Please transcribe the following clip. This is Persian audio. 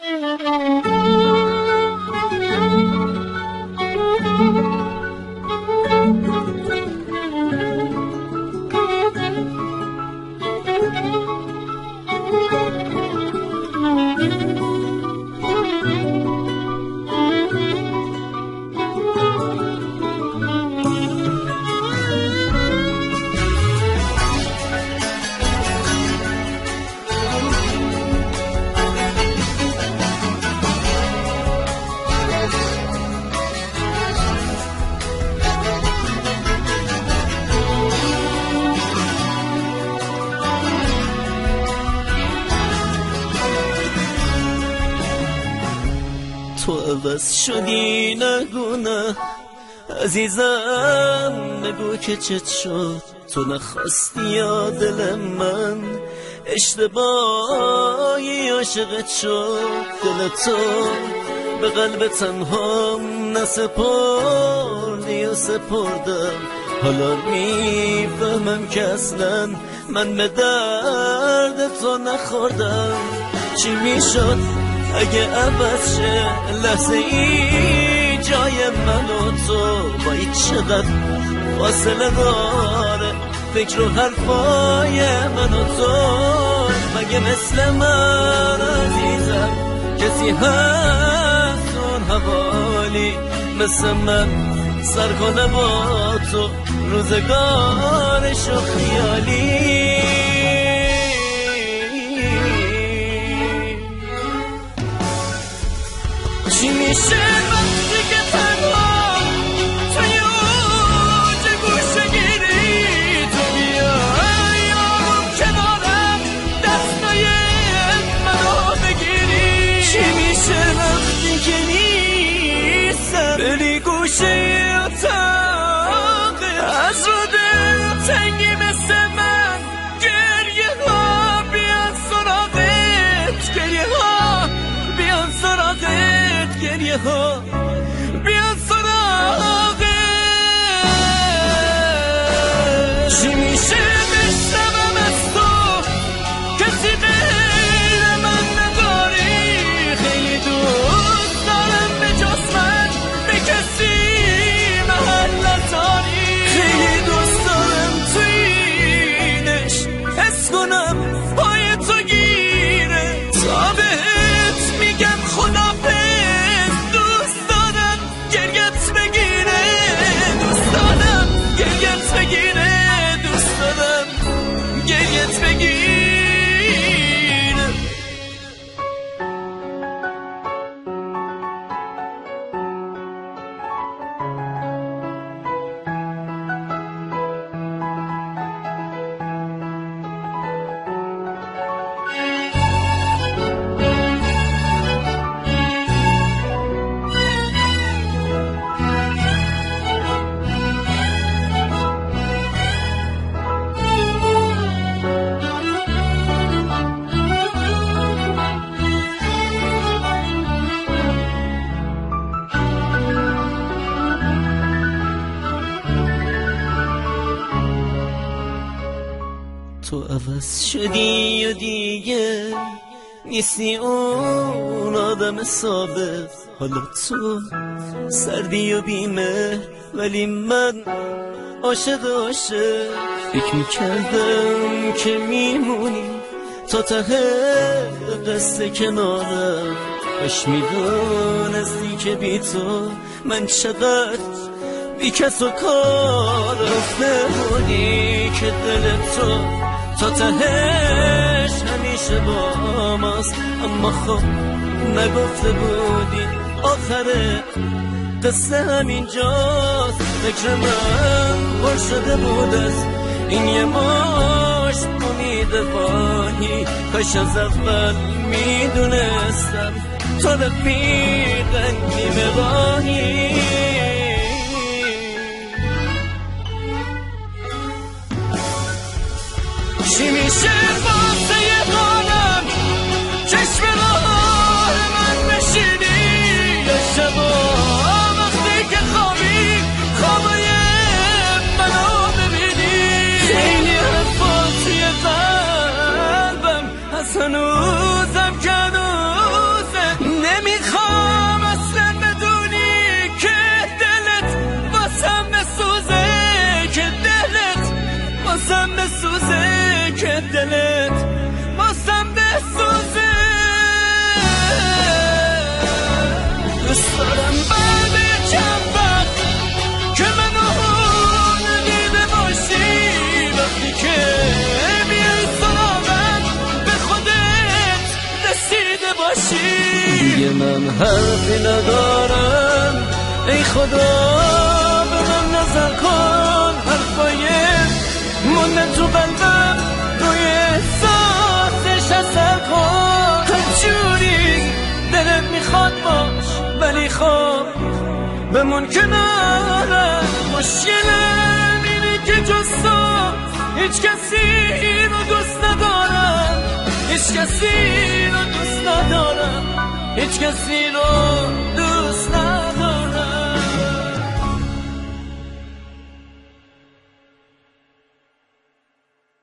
تو عوض شدی نگونه عزیزم، بگو که چت شد. تو نخواستی یا دل من اشتباهی عاشقت شد. دل تو به قلب تنهام نسپردی و سپردم. حالا میفهمم که اصلا من به درد تو نخوردم. چی میشد اگه عوض شه لحظه ای جای من و تو؟ بایی چقدر فاصله داره فکر و حرفای من و تو. مگه مثل من عزیزم کسی هست اون حوالی مثل من سر کنه با تو روزگارش و خیالی؟ چی میشه وقتی که تنها توی اوج گوشه گیری تو بیای آروم کنارم دستای منو بگیری؟ چی میشه وقتی که نیستم بری گوشه اتاق از رو دل تنگی مثل من گریه ها بیان سراغت، گریه ها بیان سراغت، گریه ها بیان سراغت. چی میشه بشنوم از تو کسی غیر من نداری؟ خیلی دوست دارم به جز من به کسی محل نداری. خیلی دوست دارم توینش حس کنم پای تو گیره تا بهت میگم خدافظ. تو عوض شدی و دیگه نیستی اون آدم ثابت. حالا تو سردی و بیمه ولی من عاشق فکر میکردم که میمونی تا ته قصه کنارم. کاش میدونستی که بی تو من چقدر بی کس و کار رفته بودی که دل تو تا تهش همیشه با ماست. اما خب نگفته بودی آخر قصه همینجاست. فکر من پر شده بود از این یه مشت امید واهی. کاش از اول میدونستم تو رفیق نیمه راهی. چی میشه واسه حالم چشم راه من بشینی یه شبا وقتی که خوابی خوابای منو ببینی؟ خیلی حرفا توی قلبم هست هنوزم که هنوزه دیده باشی. دیگه من حرفی ندارم، ای خدا به من نظر کن. حرفای موندن تو قلبم روی احساسش اثر کن. هر جوری دلت میخواد باش، ولی خب بمون کنارم. مشکلم اینه که جز تو هیچ کسی رو دوست ندارم، هیچ کسی رو دوست ندارم، هیچ کسی رو